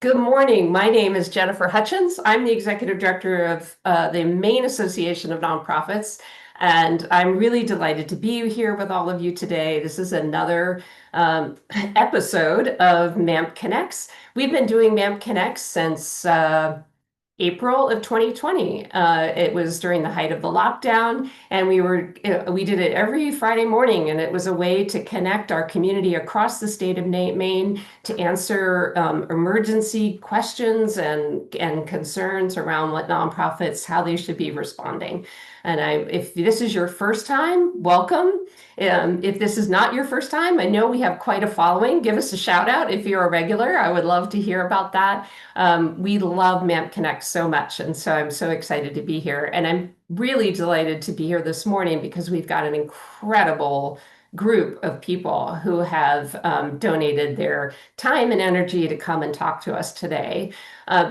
Good morning. My name is Jennifer Hutchins. I'm the executive director of the Maine Association of Nonprofits, and I'm really delighted to be here with all of you today. This is another episode of MANP Connects. We've been doing MANP Connects since April of 2020. It was during the height of the lockdown, and we did it every Friday morning, and it was a way to connect our community across the state of Maine to answer emergency questions and concerns around what nonprofits, how they should be responding. If this is your first time, welcome. If this is not your first time, I know we have quite a following. Give us a shout out if you're a regular. I would love to hear about that. We love MAMP Connect so much, and so I'm so excited to be here. And I'm really delighted to be here this morning because we've got an incredible group of people who have donated their time and energy to come and talk to us today.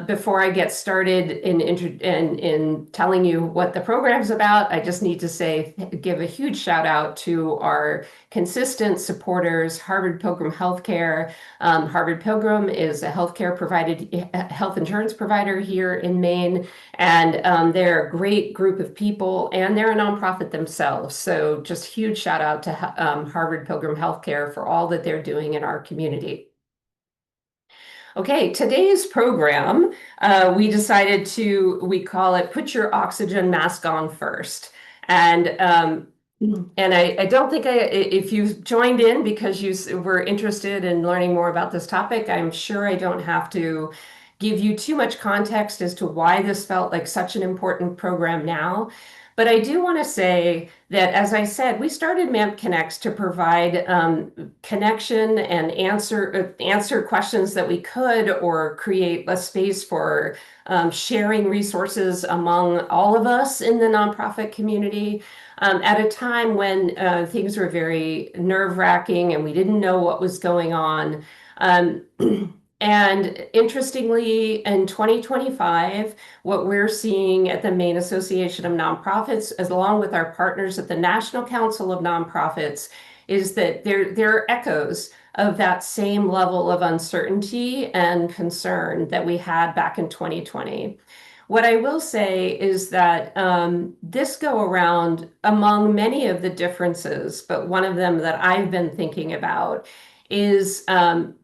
Before I get started in telling you what the program's about, I just need to give a huge shout out to our consistent supporters, Harvard Pilgrim Healthcare. Harvard Pilgrim is a health insurance provider here in Maine, and they're a great group of people, and they're a nonprofit themselves. So just huge shout out to Harvard Pilgrim Healthcare for all that they're doing in our community. Okay, today's program, we call it Put Your Oxygen Mask On First. I don't think if you've joined in because you were interested in learning more about this topic, I'm sure I don't have to give you too much context as to why this felt like such an important program now. But I do want to say that, as I said, we started MAMP Connects to provide connection and answer questions that we could, or create a space for sharing resources among all of us in the nonprofit community at a time when things were very nerve-wracking and we didn't know what was going on. And interestingly, in 2025, what we're seeing at the Maine Association of Nonprofits, as along with our partners at the National Council of Nonprofits, is that there are echoes of that same level of uncertainty and concern that we had back in 2020. What I will say is that this go around, among many of the differences, but one of them that I've been thinking about is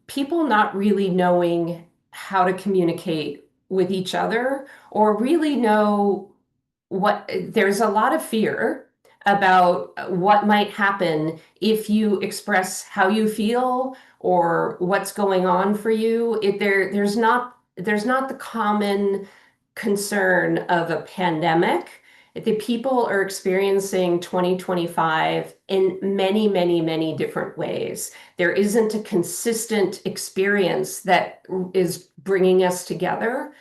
people not really knowing how to communicate with each other, or really know there's a lot of fear about what might happen if you express how you feel or what's going on for you. There's not the common concern of a pandemic. The people are experiencing 2025 in many, many, many different ways. There isn't a consistent experience that is bringing us together.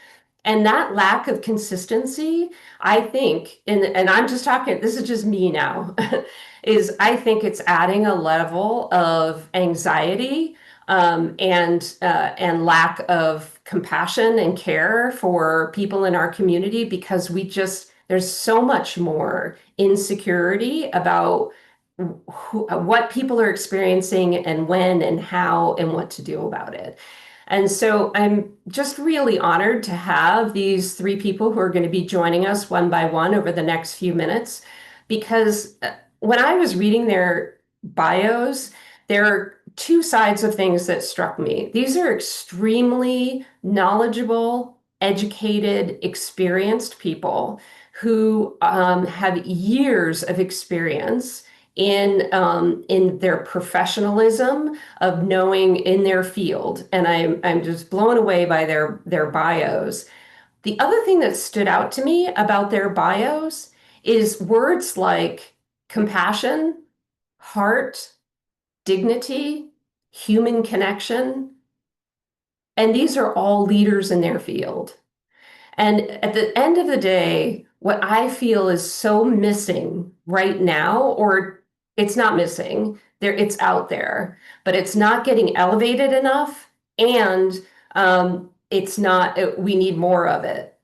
And that lack of consistency, I think, and I'm just talking, this is just me now, I think it's adding a level of anxiety and lack of compassion and care for people in our community, because there's so much more insecurity about what people are experiencing and when and how and what to do about it. And so I'm just really honored to have these three people who are going to be joining us one by one over the next few minutes, because when I was reading their bios, there are two sides of things that struck me. These are extremely knowledgeable, educated, experienced people who have years of experience in their professionalism of knowing in their field, and I'm just blown away by their bios. The other thing that stood out to me about their bios is words like compassion, heart, dignity, human connection, and these are all leaders in their field. And at the end of the day, what I feel is so missing right now, or it's not missing, it's out there, but it's not getting elevated enough, and we need more of it.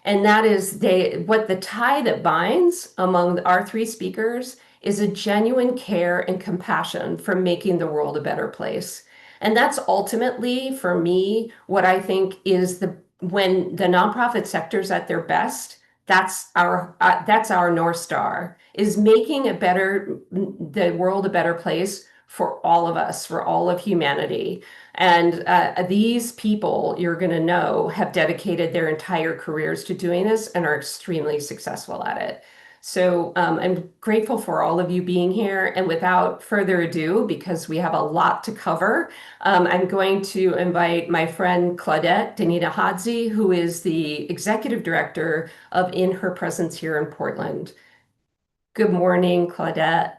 And that is what the tie that binds among our three speakers is a genuine care and compassion for making the world a better place. And that's ultimately, for me, what I think is when the nonprofit sector's at their best, that's our North Star, is making the world a better place for all of us, for all of humanity. And these people, you're going to know, have dedicated their entire careers to doing this and are extremely successful at it. So I'm grateful for all of you being here. And without further ado, because we have a lot to cover, I'm going to invite my friend Claudette Ndayininahaze, who is the executive director of In Her Presence here in Portland. Good morning, Claudette.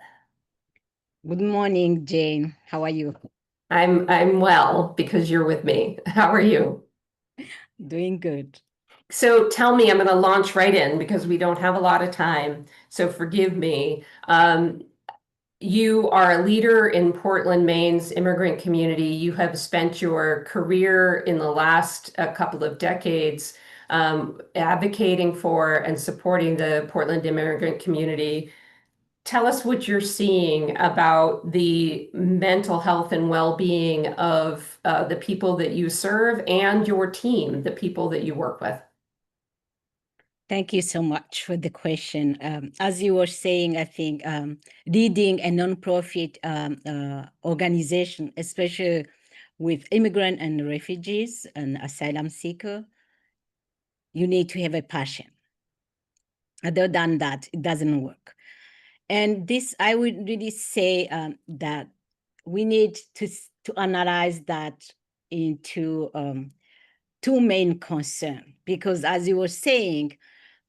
Good morning, Jane. How are you? I'm well because you're with me. How are you? Doing good. So tell me, I'm going to launch right in because we don't have a lot of time. So forgive me. You are a leader in Portland, Maine's immigrant community. You have spent your career in the last couple of decades advocating for and supporting the Portland immigrant community. Tell us what you're seeing about the mental health and well-being of the people that you serve and your team, the people that you work with. Thank you so much for the question. As you were saying, I think leading a nonprofit organization, especially with immigrant and refugees and asylum seeker, you need to have a passion. Other than that, it doesn't work. And this, I would really say that we need to analyze that into two main concerns, because as you were saying,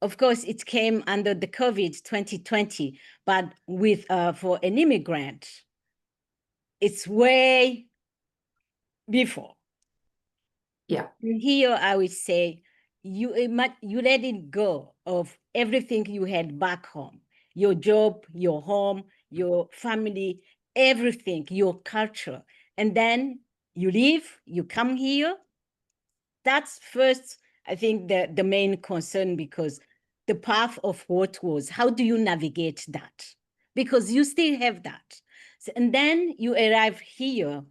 of course, it came under the COVID 2020, but with for an immigrant, it's way before. Yeah. Here, I would say you let it go of everything you had back home, your job, your home, your family, everything, your culture. And then you leave, you come here. That's first, I think, the main concern, because the path of what was, how do you navigate that? Because you still have that. So, and then you arrive here,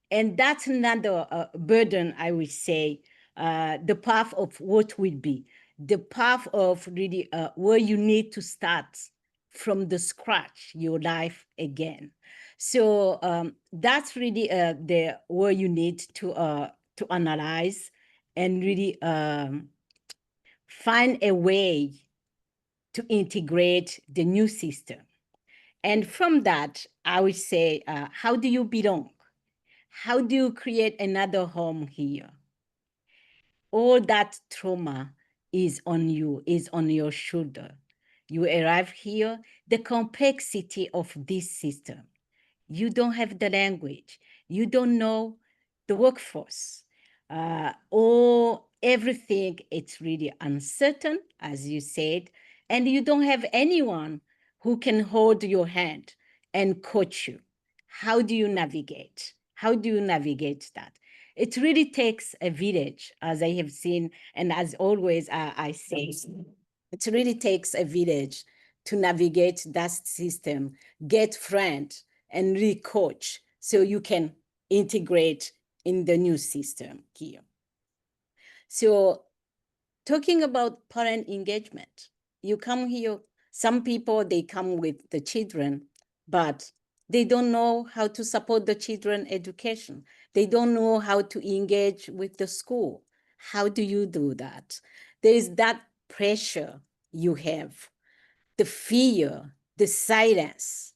and that's another burden, I would say, the path of what will be, the path of really where you need to start from the scratch your life again. So that's really the where you need to analyze and really find a way to integrate the new system. And from that, I would say, how do you belong? How do you create another home here? All that trauma is on you, is on your shoulder. You arrive here, the complexity of this system. You don't have the language. You don't know the workforce. Or everything, it's really uncertain, as you said, and you don't have anyone who can hold your hand and coach you. How do you navigate? How do you navigate that? It really takes a village, as I have seen, and as always I say, it really takes a village to navigate that system, get friends, and really coach so you can integrate in the new system here. So talking about parent engagement, you come here, some people, they come with the children, but they don't know how to support the children education. They don't know how to engage with the school. How do you do that? There is that pressure you have, the fear, the silence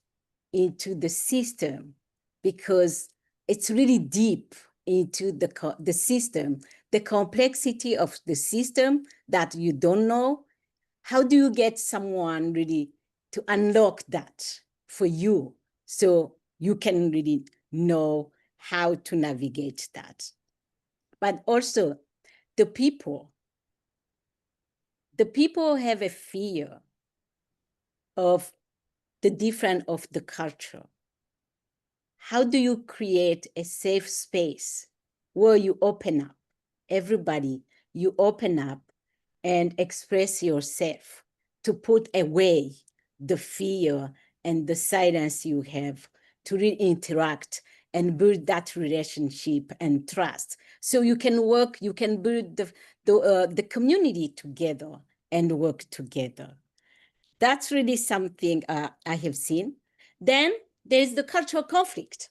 into the system, because it's really deep into the system, the complexity of the system that you don't know. How do you get someone really to unlock that for you so you can really know how to navigate that? But also the people have a fear of the different of the culture. How do you create a safe space where you open up, everybody, you open up and express yourself, to put away the fear and the silence you have, to really interact and build that relationship and trust. So you can work, you can build the community together and work together. That's really something I have seen. Then there's the cultural conflict.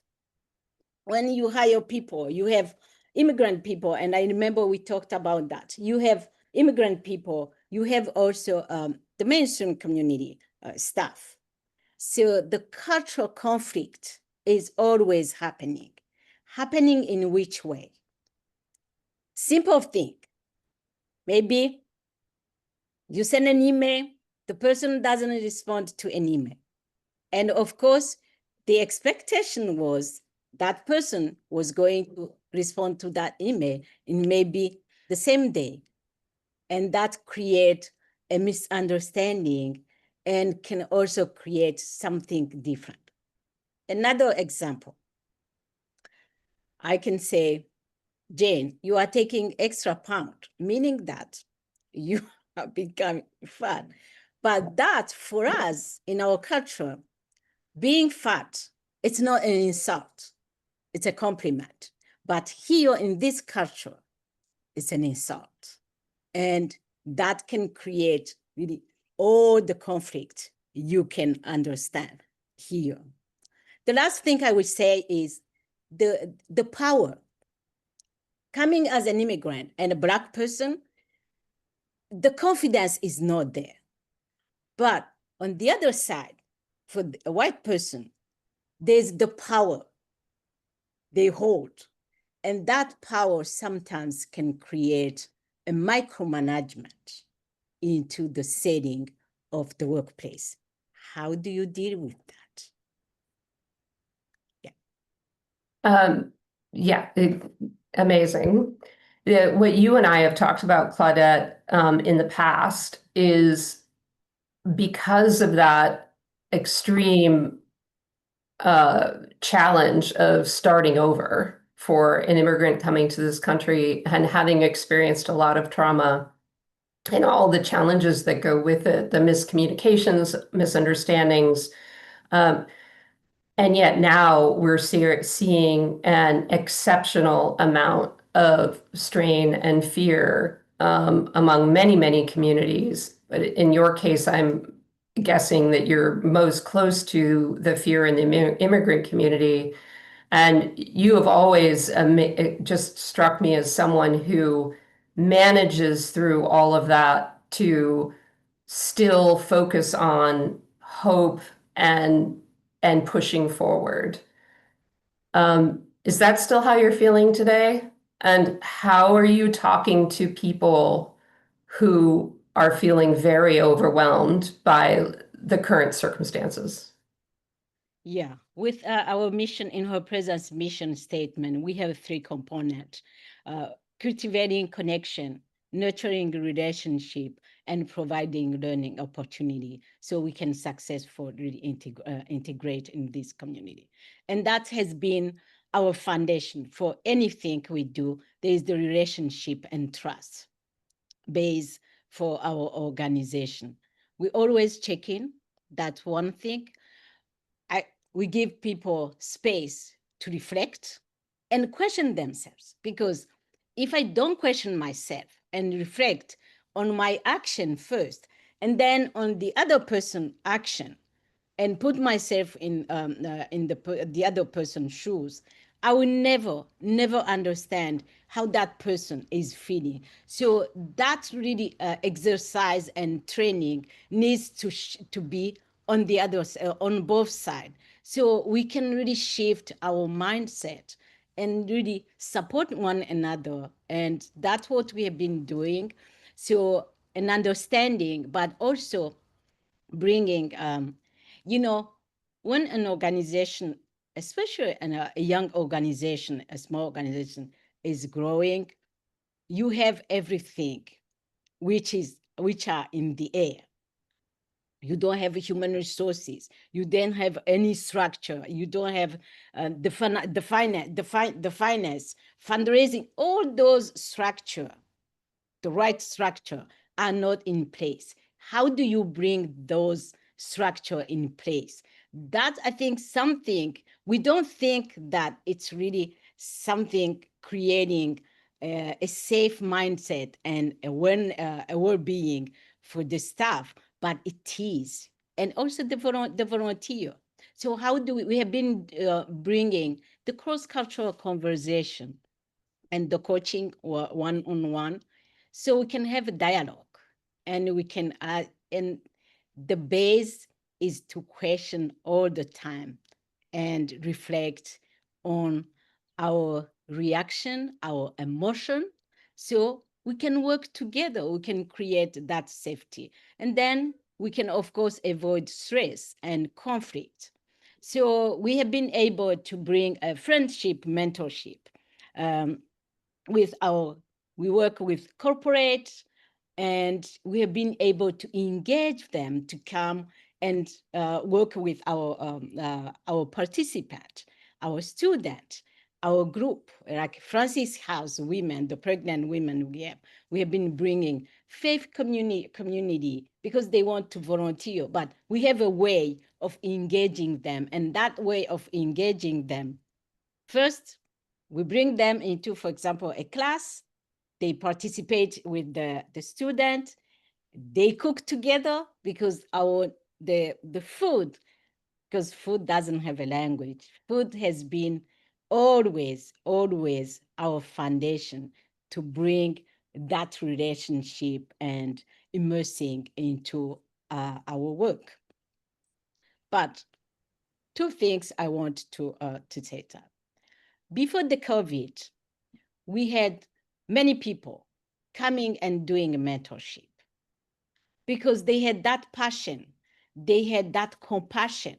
When you hire people, you have immigrant people, and I remember we talked about that. You have immigrant people, you have also the mainstream community staff. So the cultural conflict is always happening. Happening in which way? Simple thing. Maybe you send an email, the person doesn't respond to an email. And of course, the expectation was that person was going to respond to that email in maybe the same day. And that creates a misunderstanding and can also create something different. Another example, I can say, Jayne, you are taking extra pound, meaning that you are becoming fat. But that for us in our culture, being fat, it's not an insult, it's a compliment. But here in this culture, it's an insult. And that can create really all the conflict you can understand here. The last thing I would say is the power. Coming as an immigrant and a Black person, the confidence is not there. But on the other side, for a white person, there's the power they hold. And that power sometimes can create a micromanagement into the setting of the workplace. How do you deal with that? Yeah, amazing. What you and I have talked about, Claudette, in the past is because of that extreme challenge of starting over for an immigrant coming to this country and having experienced a lot of trauma and all the challenges that go with it, the miscommunications, misunderstandings. And yet now we're seeing an exceptional amount of strain and fear among many, many communities. But in your case, I'm guessing that you're most close to the fear in the immigrant community. And you have always just struck me as someone who manages through all of that to still focus on hope and pushing forward. Is that still how you're feeling today? And how are you talking to people who are feeling very overwhelmed by the current circumstances? Yeah, with our mission in Her Presence mission statement, we have 3 components: cultivating connection, nurturing relationship, and providing learning opportunity so we can successfully integrate in this community. And that has been our foundation for anything we do. There is the relationship and trust base for our organization. We always check in. That's one thing. We give people space to reflect and question themselves, because if I don't question myself and reflect on my action first and then on the other person's action and put myself in the other person's shoes, I will never understand how that person is feeling. So that really exercise and training needs to be on the others, on both sides, so we can really shift our mindset and really support one another. And that's what we have been doing. So an understanding, but also bringing, when an organization, especially a young organization, a small organization is growing, you have everything which are in the air. You don't have human resources. You don't have any structure. You don't have the finance, fundraising. All those structure, the right structure, are not in place. How do you bring those structure in place? That's, I think, something we don't think that it's really something creating a safe mindset and a well-being for the staff, but it is. And also the volunteer. So how do we have been bringing the cross-cultural conversation and the coaching one-on-one, so we can have a dialogue and we can and the base is to question all the time and reflect on our reaction, our emotion, so we can work together, we can create that safety, and then we can of course avoid stress and conflict. So we have been able to bring a friendship mentorship um, with our, we work with corporate, and we have been able to engage them to come and work with our participant, our student, our group, like Francis House women, the pregnant women we have been bringing faith community because they want to volunteer, but we have a way of engaging them, and that way of engaging them, first, we bring them into, for example, a class. They participate with the student. They cook together because the food, because food doesn't have a language. Food has been always our foundation to bring that relationship and immersing into our work. But two things I want to take up. Before the COVID, we had many people coming and doing a mentorship because they had that passion, they had that compassion.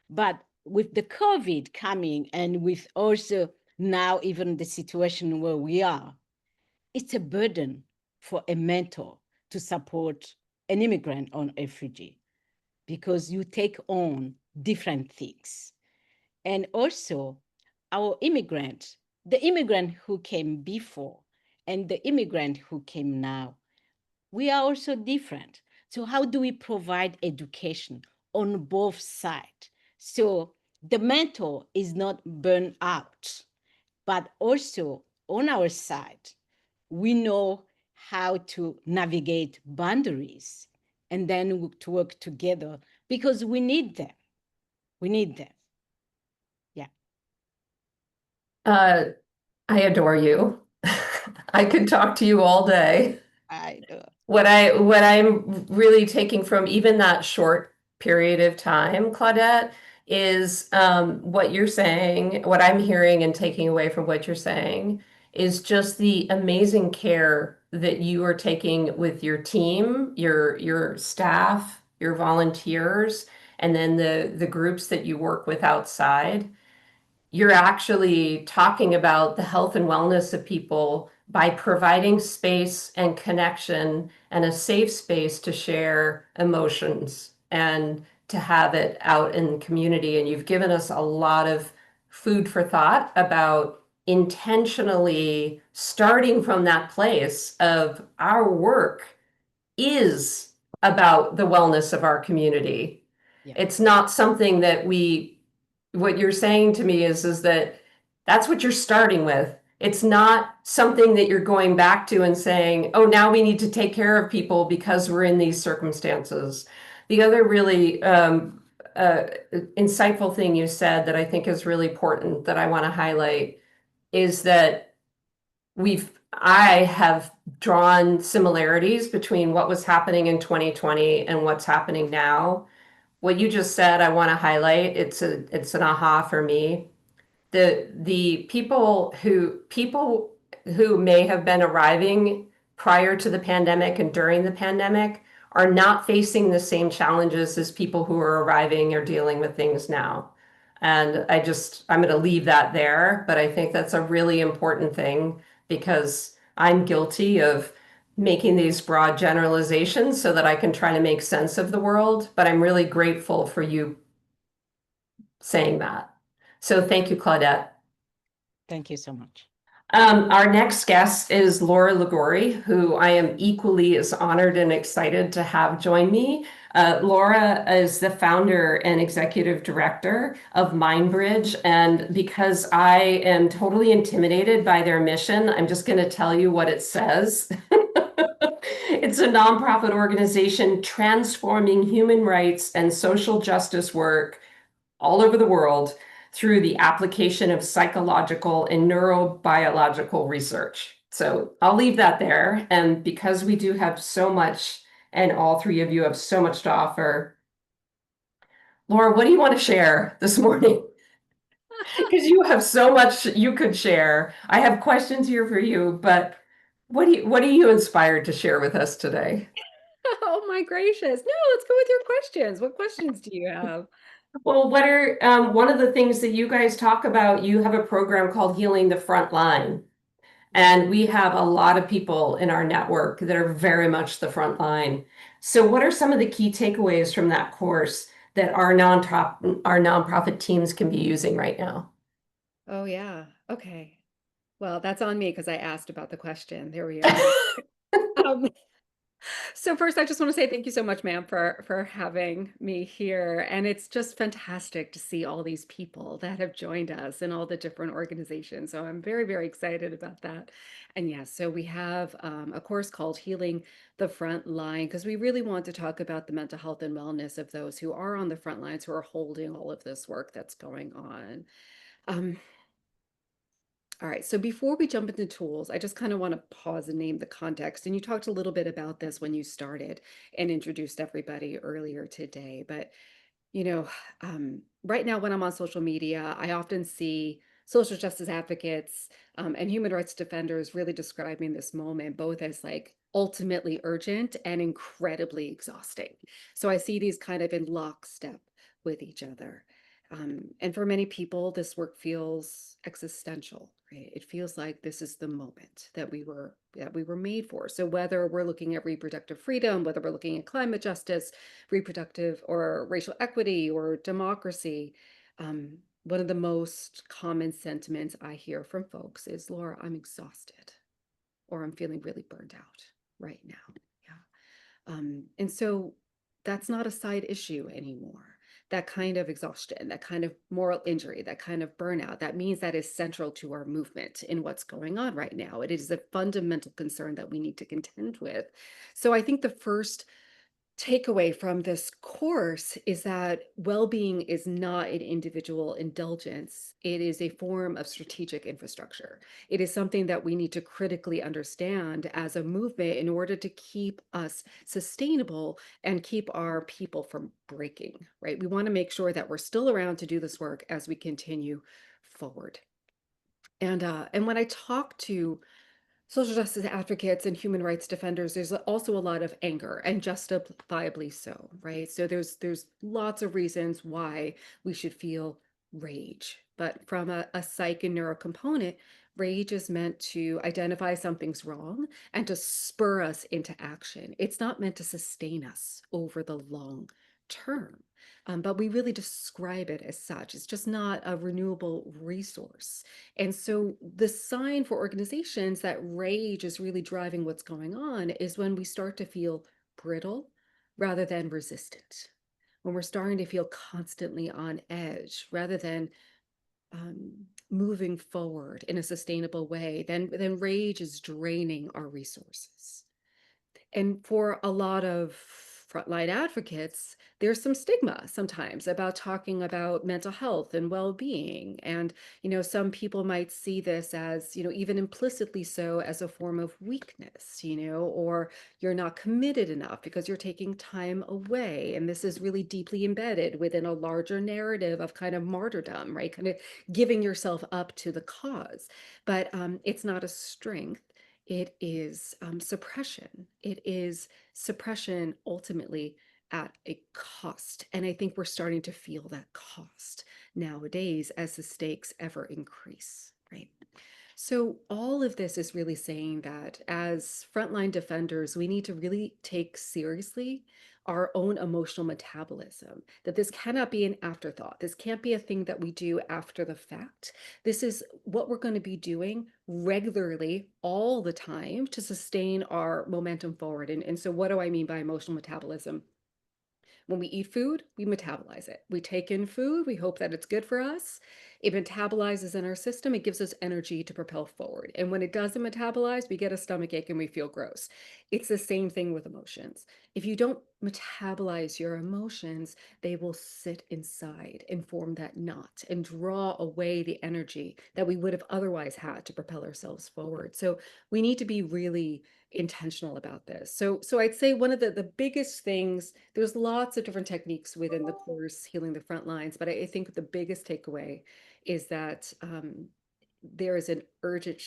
But with the COVID coming, and with also now even the situation where we are, it's a burden for a mentor to support an immigrant or refugee because you take on different things. And also, our immigrant, the immigrant who came before and the immigrant who came now, we are also different. So how do we provide education on both sides? So the mentor is not burned out, but also on our side, we know how to navigate boundaries and then to work together because we need them. We need them. Yeah. I adore you. I could talk to you all day. I know. What I'm really taking from even that short period of time, Claudette, is what you're saying, what I'm hearing and taking away from what you're saying is just the amazing care that you are taking with your team, your staff, your volunteers, and then the groups that you work with outside. You're actually talking about the health and wellness of people by providing space and connection and a safe space to share emotions and to have it out in the community. And you've given us a lot of food for thought about intentionally starting from that place of our work is about the wellness of our community. Yeah. It's not something that what you're saying to me is that that's what you're starting with. It's not something that you're going back to and saying, oh, now we need to take care of people because we're in these circumstances. The other really insightful thing you said that I think is really important that I want to highlight is that I have drawn similarities between what was happening in 2020 and what's happening now. What you just said, I want to highlight. It's an aha for me. The people who may have been arriving prior to the pandemic and during the pandemic are not facing the same challenges as people who are arriving or dealing with things now. And I'm going to leave that there, but I think that's a really important thing because I'm guilty of making these broad generalizations so that I can try to make sense of the world. But I'm really grateful for you saying that. So thank you, Claudette. Thank you so much. Our next guest is Laura Ligouri, who I am equally as honored and excited to have join me. Laura is the founder and executive director of Mindbridge. And because I am totally intimidated by their mission, I'm just going to tell you what it says. It's a nonprofit organization transforming human rights and social justice work all over the world through the application of psychological and neurobiological research. So I'll leave that there. And because we do have so much, and all three of you have so much to offer, Laura, what do you want to share this morning? Because you have so much you could share. I have questions here for you, but what are you inspired to share with us today? Oh my gracious. No, let's go with your questions. What questions do you have? Well, what are one of the things that you guys talk about? You have a program called Healing the Front Line. And we have a lot of people in our network that are very much the front line. So what are some of the key takeaways from that course that our nonprofit teams can be using right now? Oh yeah. Okay. Well, that's on me because I asked about the question. There we are. Um, so first, I just want to say thank you so much, ma'am, for having me here. And it's just fantastic to see all these people that have joined us and all the different organizations. So I'm very, very excited about that. And yes, so we have a course called Healing the Front Line because we really want to talk about the mental health and wellness of those who are on the front lines, who are holding all of this work that's going on. Um, all right, so before we jump into tools, I just kind of want to pause and name the context. And you talked a little bit about this when you started and introduced everybody earlier today. But you know, right now when I'm on social media, I often see social justice advocates and human rights defenders really describing this moment both as like ultimately urgent and incredibly exhausting. So I see these kind of in lockstep with each other. And for many people, this work feels existential, right? It feels like this is the moment that we were made for. So whether we're looking at reproductive freedom, whether we're looking at climate justice, reproductive or racial equity or democracy, one of the most common sentiments I hear from folks is, Laura, I'm exhausted or I'm feeling really burned out right now. Yeah. And so that's not a side issue anymore. That kind of exhaustion, that kind of moral injury, that kind of burnout, that means that is central to our movement in what's going on right now. It is a fundamental concern that we need to contend with. So I think the first takeaway from this course is that well-being is not an individual indulgence. It is a form of strategic infrastructure. It is something that we need to critically understand as a movement in order to keep us sustainable and keep our people from breaking, right? We want to make sure that we're still around to do this work as we continue forward. And when I talk to social justice advocates and human rights defenders, there's also a lot of anger, and justifiably so, right? So there's lots of reasons why we should feel rage. But from a psych and neuro component, rage is meant to identify something's wrong and to spur us into action. It's not meant to sustain us over the long term. But we really describe it as such. It's just not a renewable resource. And so the sign for organizations that rage is really driving what's going on is when we start to feel brittle rather than resistant. When we're starting to feel constantly on edge rather than moving forward in a sustainable way, then rage is draining our resources. And for a lot of frontline advocates, there's some stigma sometimes about talking about mental health and well-being. And, some people might see this as, even implicitly so as a form of weakness, or you're not committed enough because you're taking time away. And this is really deeply embedded within a larger narrative of kind of martyrdom, right? Kind of giving yourself up to the cause. But it's not a strength. It is suppression. It is suppression ultimately at a cost. And I think we're starting to feel that cost nowadays as the stakes ever increase, right? So all of this is really saying that as frontline defenders, we need to really take seriously our own emotional metabolism, that this cannot be an afterthought. This can't be a thing that we do after the fact. This is what we're going to be doing regularly all the time to sustain our momentum forward. And so what do I mean by emotional metabolism? When we eat food, we metabolize it. We take in food, we hope that it's good for us. It metabolizes in our system, it gives us energy to propel forward. And when it doesn't metabolize, we get a stomach ache and we feel gross. It's the same thing with emotions. If you don't metabolize your emotions, they will sit inside and form that knot and draw away the energy that we would have otherwise had to propel ourselves forward. So we need to be really intentional about this. So I'd say one of the biggest things, there's lots of different techniques within the course, Healing the Front Lines, but I think the biggest takeaway is that there is an urgent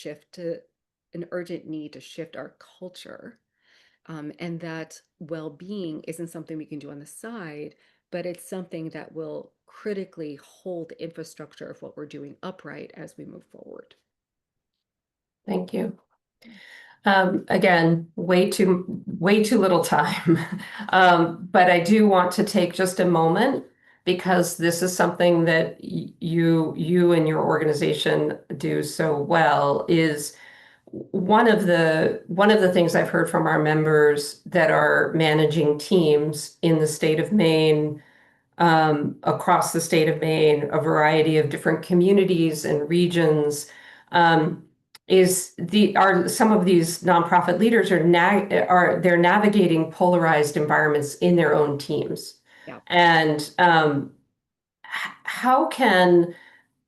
need to shift our culture, and that well-being isn't something we can do on the side, but it's something that will critically hold the infrastructure of what we're doing upright as we move forward. Thank you. Again, way too little time. But I do want to take just a moment because this is something that you and your organization do so well. Is one of the things I've heard from our members that are managing teams in the state of Maine, across the state of Maine, a variety of different communities and regions. Some of these nonprofit leaders they're navigating polarized environments in their own teams. Yeah. And how can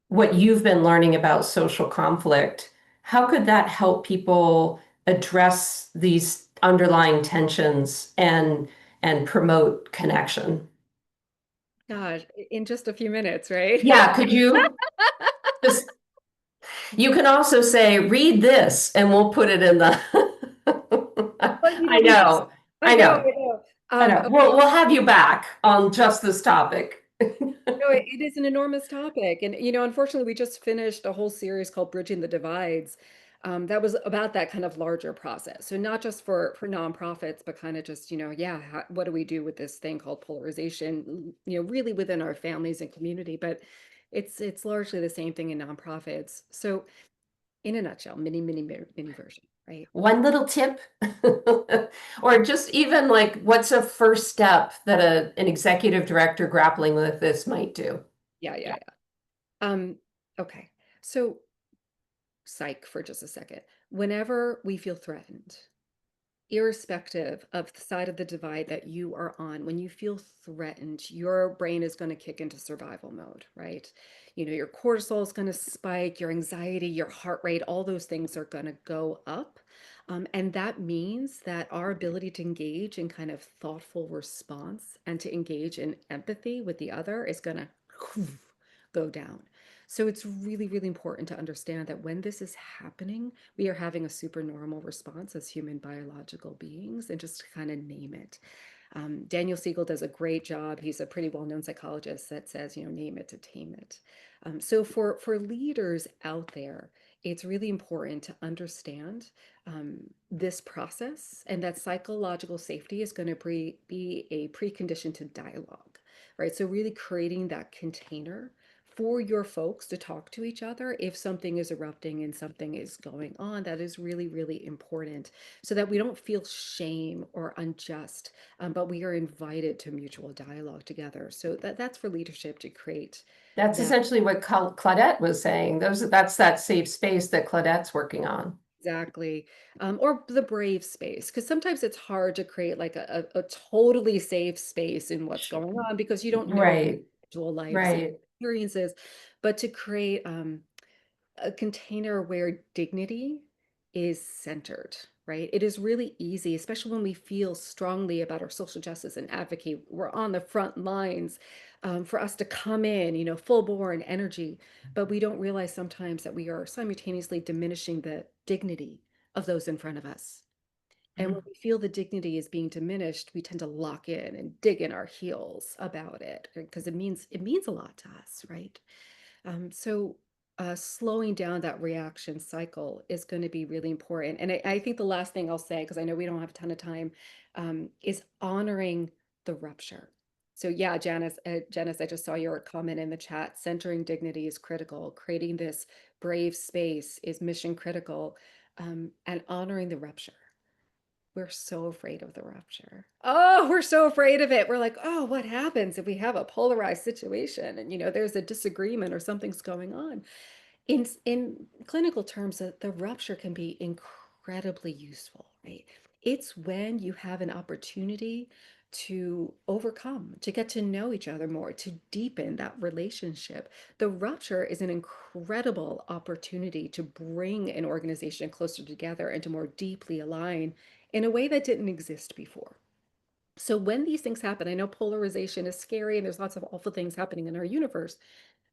what you've been learning about social conflict, how could that help people address these underlying tensions and promote connection? God, in just a few minutes, right? Yeah, could you just, you can also say, read this, and we'll put it in the, Well, I know, I I know, know, I know. I know. Okay. We'll have you back on just this topic. No, it is an enormous topic. And, unfortunately, we just finished a whole series called Bridging the Divides. That was about that kind of larger process. So not just for nonprofits, but kind of just, yeah, what do we do with this thing called polarization, really within our families and community. But it's largely the same thing in nonprofits. So in a nutshell, mini version, right? One little tip, or just even like, what's a first step that an executive director grappling with this might do? Yeah, yeah, Yeah. yeah. Okay. So psych for just a second. Whenever we feel threatened, irrespective of the side of the divide that you are on, when you feel threatened, your brain is going to kick into survival mode, right? Your cortisol is going to spike, your anxiety, your heart rate, all those things are going to go up. And that means that our ability to engage in kind of thoughtful response and to engage in empathy with the other is going to go down. So it's really, really important to understand that when this is happening, we are having a super normal response as human biological beings, and just kind of name it. Daniel Siegel does a great job. He's a pretty well-known psychologist that says, name it to tame it. So for leaders out there, it's really important to understand this process, and that psychological safety is going to be a precondition to dialogue, right? So really creating that container for your folks to talk to each other if something is erupting and something is going on, that is really, really important, so that we don't feel shame or unjust, but we are invited to mutual dialogue together. So that's for leadership to create That's that. essentially what Claudette was saying. That's that safe space that Claudette's working on. Exactly. Or the brave space, because sometimes it's hard to create like a totally safe space in what's going on because you don't know Right, individual lives and right. experiences, but to create a container where dignity is centered, right? It is really easy, especially when we feel strongly about our social justice and advocate. We're on the front lines, for us to come in, full born energy, but we don't realize sometimes that we are simultaneously diminishing the dignity of those in front of us. And when we feel the dignity is being diminished, we tend to lock in and dig in our heels about it because it means a lot to us, right? So slowing down that reaction cycle is going to be really important. And I think the last thing I'll say, because I know we don't have a ton of time, is honoring the rupture. So yeah, Janice, I just saw your comment in the chat. Centering dignity is critical. Creating this brave space is mission critical, and honoring the rupture. We're so afraid of the rupture. Oh, we're so afraid of it. We're like, oh, what happens if we have a polarized situation and there's a disagreement or something's going on? In clinical terms, the rupture can be incredibly useful, right? It's when you have an opportunity to overcome, to get to know each other more, to deepen that relationship. The rupture is an incredible opportunity to bring an organization closer together and to more deeply align in a way that didn't exist before. So when these things happen, I know polarization is scary and there's lots of awful things happening in our universe,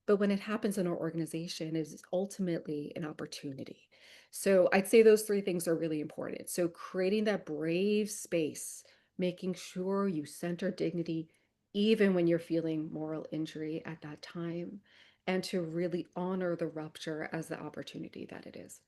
but when it happens in our organization, it is ultimately an opportunity. So I'd say those three things are really important. So creating that brave space, making sure you center dignity, even when you're feeling moral injury at that time, and to really honor the rupture as the opportunity that it is.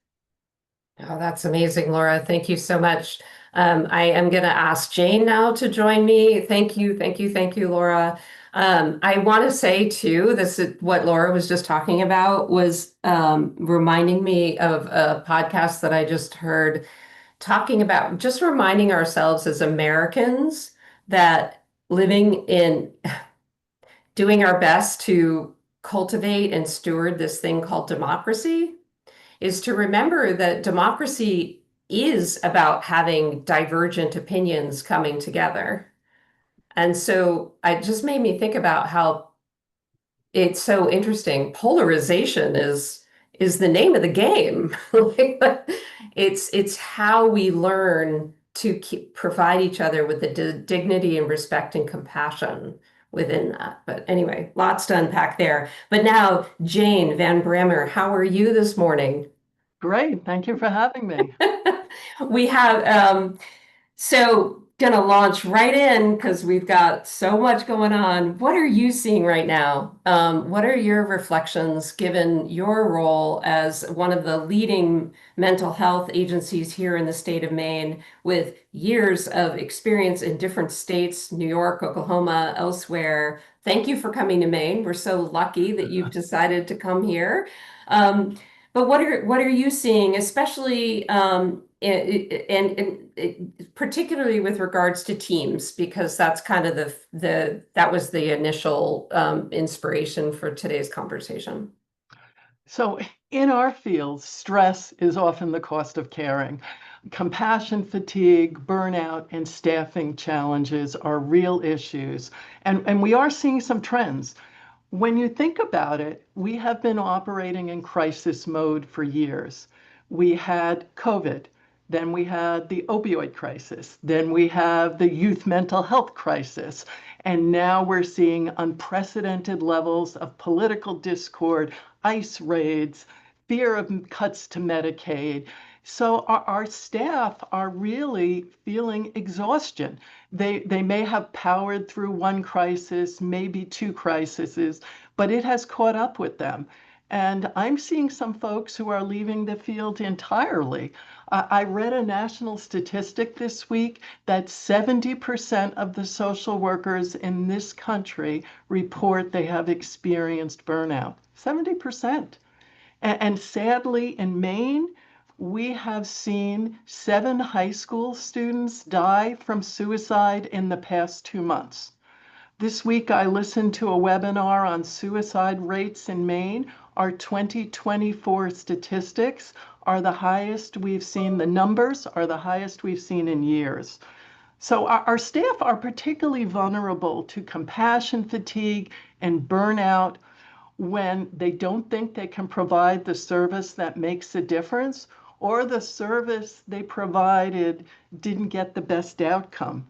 Oh, that's amazing, Laura. Thank you so much. I am going to ask Jayne now to join me. Thank you, thank you, thank you, Laura. I want to say too, this is what Laura was just talking about was reminding me of a podcast that I just heard talking about just reminding ourselves as Americans that living in doing our best to cultivate and steward this thing called democracy is to remember that democracy is about having divergent opinions coming together. And so it just made me think about how it's so interesting. Polarization is the name of the game. It's how we learn to provide each other with the dignity and respect and compassion within that. But anyway, lots to unpack there. But now, Jayne Van Bramer, how are you this morning? Great. Thank you for having me. We have so gonna launch right in because we've got so much going on. What are you seeing right now? What are your reflections given your role as one of the leading mental health agencies here in the state of Maine with years of experience in different states, New York, Oklahoma, elsewhere? Thank you for coming to Maine. We're so lucky that you've decided to come here. But what are you seeing, especially and particularly with regards to teams, because that's kind of that was the initial inspiration for today's conversation. So, in our field, stress is often the cost of caring. Compassion fatigue, burnout, and staffing challenges are real issues. And we are seeing some trends. When you think about it, we have been operating in crisis mode for years. We had COVID, then we had the opioid crisis, then we have the youth mental health crisis, and now we're seeing unprecedented levels of political discord, ICE raids, fear of cuts to Medicaid. So our staff are really feeling exhaustion. They may have powered through one crisis, maybe two crises, but it has caught up with them. And I'm seeing some folks who are leaving the field entirely. I read a national statistic this week that 70% of the social workers in this country report they have experienced burnout. 70%. And sadly, in Maine, we have seen 7 high school students die from suicide in the past 2 months. This week, I listened to a webinar on suicide rates in Maine. Our 2024 statistics are the highest we've seen. The numbers are the highest we've seen in years. So our staff are particularly vulnerable to compassion fatigue and burnout when they don't think they can provide the service that makes a difference, or the service they provided didn't get the best outcome.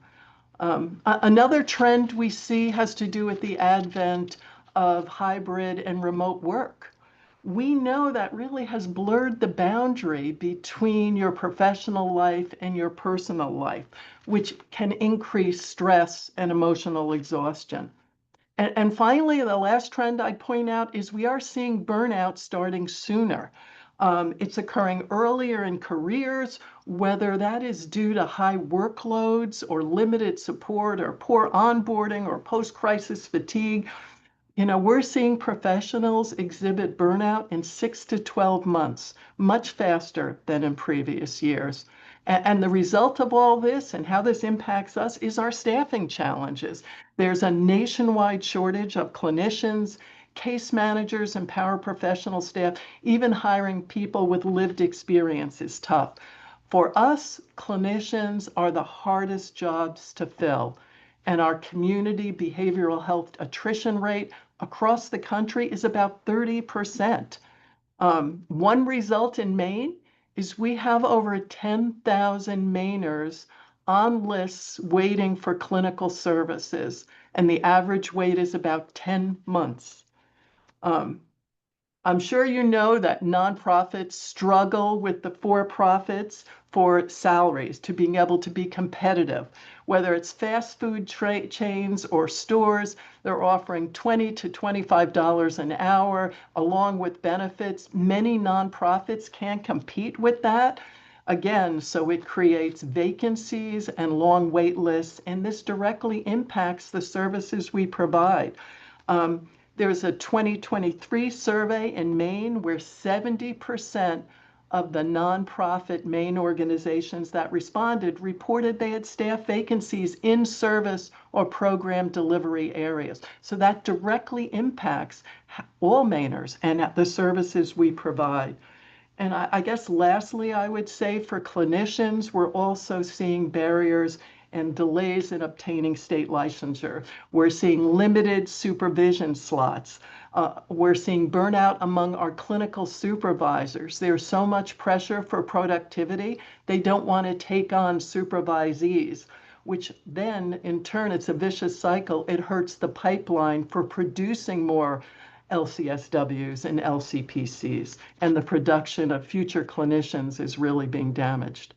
Another trend we see has to do with the advent of hybrid and remote work. We know that really has blurred the boundary between your professional life and your personal life, which can increase stress and emotional exhaustion. And finally, the last trend I'd point out is we are seeing burnout starting sooner. It's occurring earlier in careers, whether that is due to high workloads or limited support or poor onboarding or post-crisis fatigue. We're seeing professionals exhibit burnout in 6 to 12 months, much faster than in previous years. And the result of all this and how this impacts us is our staffing challenges. There's a nationwide shortage of clinicians, case managers, and paraprofessional staff. Even hiring people with lived experience is tough. For us, clinicians are the hardest jobs to fill, and our community behavioral health attrition rate across the country is about 30%. One result in Maine is we have over 10,000 Mainers on lists waiting for clinical services, and the average wait is about 10 months. I'm sure you know that nonprofits struggle with the for-profits for salaries, to being able to be competitive. Whether it's fast food chains or stores, they're offering $20 to $25 an hour along with benefits. Many nonprofits can't compete with that. Again, so it creates vacancies and long wait lists, and this directly impacts the services we provide. There's a 2023 survey in Maine where 70% of the nonprofit Maine organizations that responded reported they had staff vacancies in service or program delivery areas. So that directly impacts all Mainers and the services we provide. And I guess lastly, I would say for clinicians, we're also seeing barriers and delays in obtaining state licensure. We're seeing limited supervision slots. We're seeing burnout among our clinical supervisors. There's so much pressure for productivity, they don't want to take on supervisees, which then in turn, it's a vicious cycle. It hurts the pipeline for producing more LCSWs and LCPCs, and the production of future clinicians is really being damaged.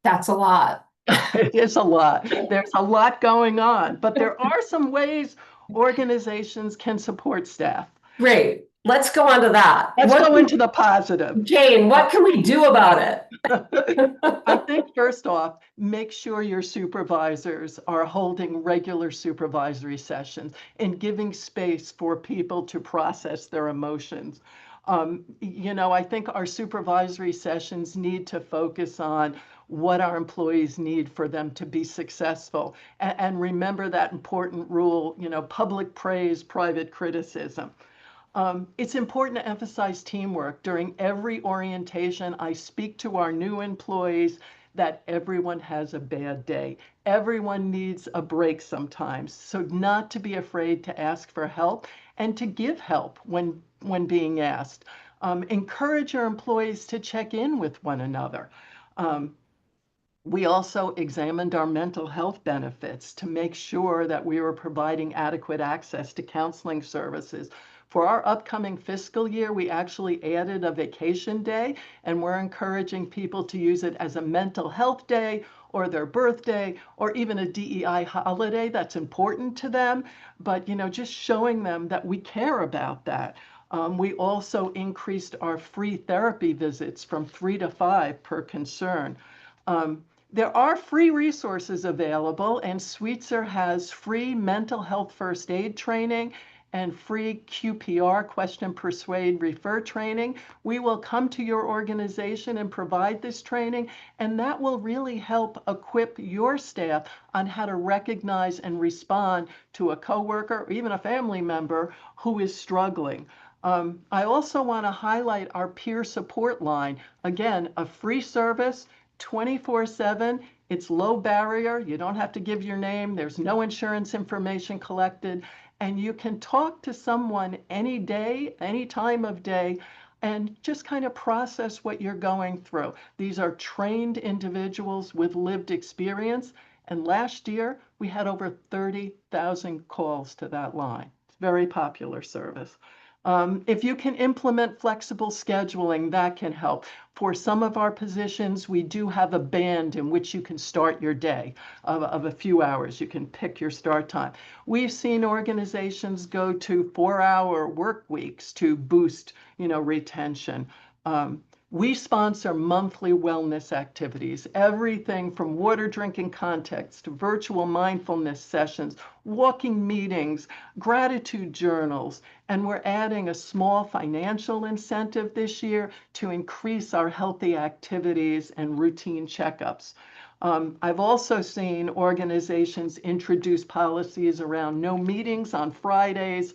That's a lot. It is a lot. There's a lot going on, but there are some ways organizations can support staff. Great. Let's go on to that. Let's go into the positive. Jayne, what can we do about it? I think first off, make sure your supervisors are holding regular supervisory sessions and giving space for people to process their emotions. I think our supervisory sessions need to focus on what our employees need for them to be successful. And remember that important rule, public praise, private criticism. It's important to emphasize teamwork. During every orientation, I speak to our new employees that everyone has a bad day. Everyone needs a break sometimes. So not to be afraid to ask for help and to give help when being asked. Encourage your employees to check in with one another. We also examined our mental health benefits to make sure that we were providing adequate access to counseling services. For our upcoming fiscal year, we actually added a vacation day, and we're encouraging people to use it as a mental health day or their birthday or even a DEI holiday that's important to them. But, just showing them that we care about that. We also increased our free therapy visits from 3 to 5 per concern. There are free resources available, and Sweetser has free mental health first aid training and free QPR, question, persuade, refer training. We will come to your organization and provide this training, and that will really help equip your staff on how to recognize and respond to a coworker or even a family member who is struggling. I also want to highlight our peer support line. Again, a free service, 24/7. It's low barrier. You don't have to give your name. There's no insurance information collected. And you can talk to someone any day, any time of day, and just kind of process what you're going through. These are trained individuals with lived experience. And last year, we had over 30,000 calls to that line. It's a very popular service. If you can implement flexible scheduling, that can help. For some of our positions, we do have a band in which you can start your day of a few hours. You can pick your start time. We've seen organizations go to 4-hour work weeks to boost, retention. We sponsor monthly wellness activities, everything from water drinking contests to virtual mindfulness sessions, walking meetings, gratitude journals, and we're adding a small financial incentive this year to increase our healthy activities and routine checkups. I've also seen organizations introduce policies around no meetings on Fridays,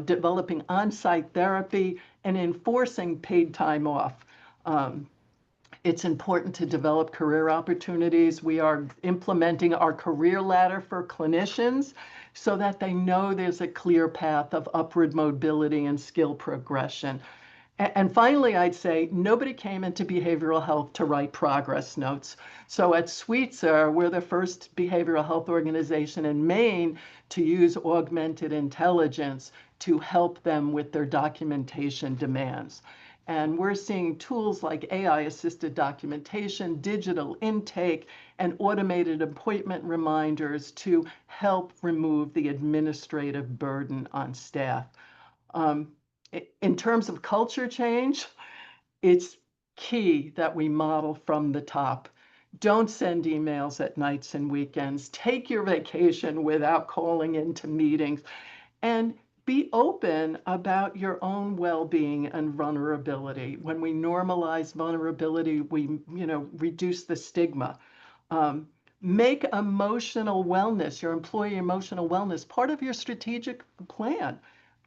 developing on-site therapy, and enforcing paid time off. It's important to develop career opportunities. We are implementing our career ladder for clinicians so that they know there's a clear path of upward mobility and skill progression. And finally, I'd say nobody came into behavioral health to write progress notes. So at Sweetser, we're the first behavioral health organization in Maine to use augmented intelligence to help them with their documentation demands. And we're seeing tools like AI-assisted documentation, digital intake, and automated appointment reminders to help remove the administrative burden on staff. In terms of culture change, it's key that we model from the top. Don't send emails at nights and weekends. Take your vacation without calling into meetings. And be open about your own well-being and vulnerability. When we normalize vulnerability, we, reduce the stigma. Make emotional wellness, your employee emotional wellness, part of your strategic plan.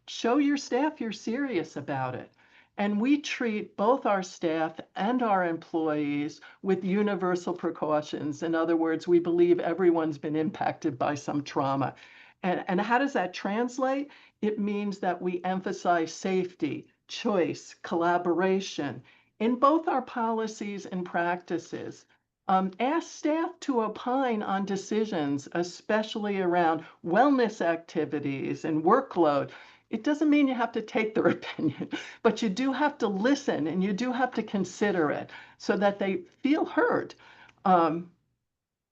Show your staff you're serious about it. And we treat both our staff and our employees with universal precautions. In other words, we believe everyone's been impacted by some trauma. And how does that translate? It means that we emphasize safety, choice, collaboration in both our policies and practices. Ask staff to opine on decisions, especially around wellness activities and workload. It doesn't mean you have to take their opinion, but you do have to listen and you do have to consider it so that they feel heard.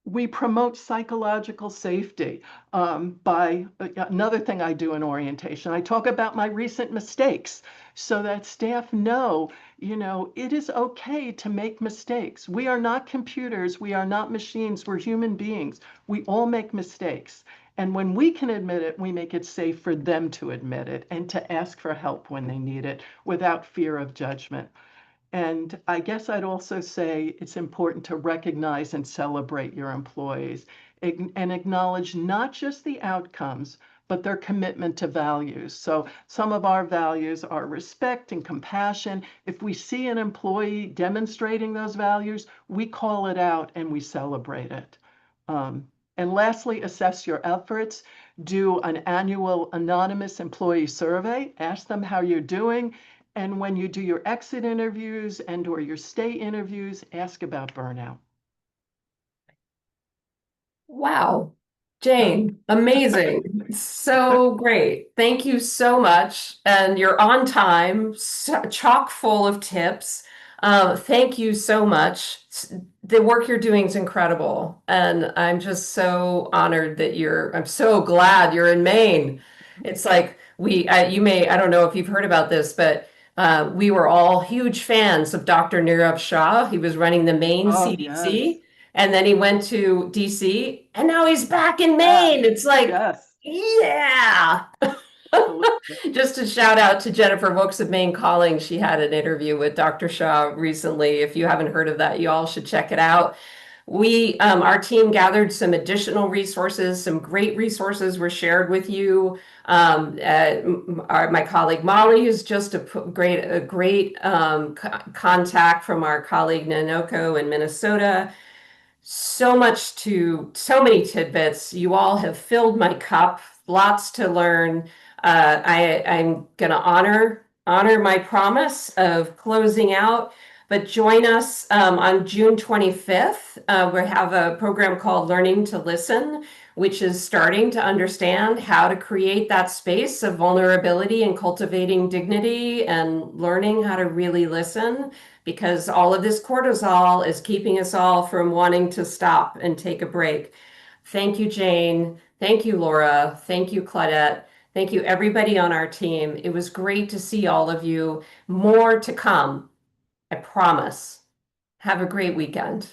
We promote psychological safety by another thing I do in orientation. I talk about my recent mistakes so that staff know, it is okay to make mistakes. We are not computers. We are not machines. We're human beings. We all make mistakes. And when we can admit it, we make it safe for them to admit it and to ask for help when they need it without fear of judgment. And I guess I'd also say it's important to recognize and celebrate your employees and acknowledge not just the outcomes, but their commitment to values. So some of our values are respect and compassion. If we see an employee demonstrating those values, we call it out and we celebrate it. And lastly, assess your efforts. Do an annual anonymous employee survey. Ask them how you're doing. And when you do your exit interviews and/or your stay interviews, ask about burnout. Wow. Jayne, amazing. So great. Thank you so much. And you're on time, chock full of tips. Thank you so much. The work you're doing is incredible. And I'm just so honored that I'm so glad you're in Maine. It's like I don't know if you've heard about this, but we were all huge fans of Dr. Nirav Shah. He was running the Maine Oh, CDC. yes. And then he went to DC and now he's back in Yeah. Maine. It's like, Yes. yeah. Absolutely. Just a shout out to Jennifer Vokes of Maine Calling. She had an interview with Dr. Shaw recently. If you haven't heard of that, you all should check it out. Our team gathered some additional resources, some great resources were shared with you. My colleague Molly is just a great contact from our colleague Nanoko in Minnesota. So many tidbits. You all have filled my cup. Lots to learn. I'm gonna honor my promise of closing out. But join us on June 25th. We have a program called Learning to Listen, which is starting to understand how to create that space of vulnerability and cultivating dignity and learning how to really listen, because all of this cortisol is keeping us all from wanting to stop and take a break. Thank you, Jayne. Thank you, Laura. Thank you, Claudette. Thank you, everybody on our team. It was great to see all of you. More to come. I promise. Have a great weekend.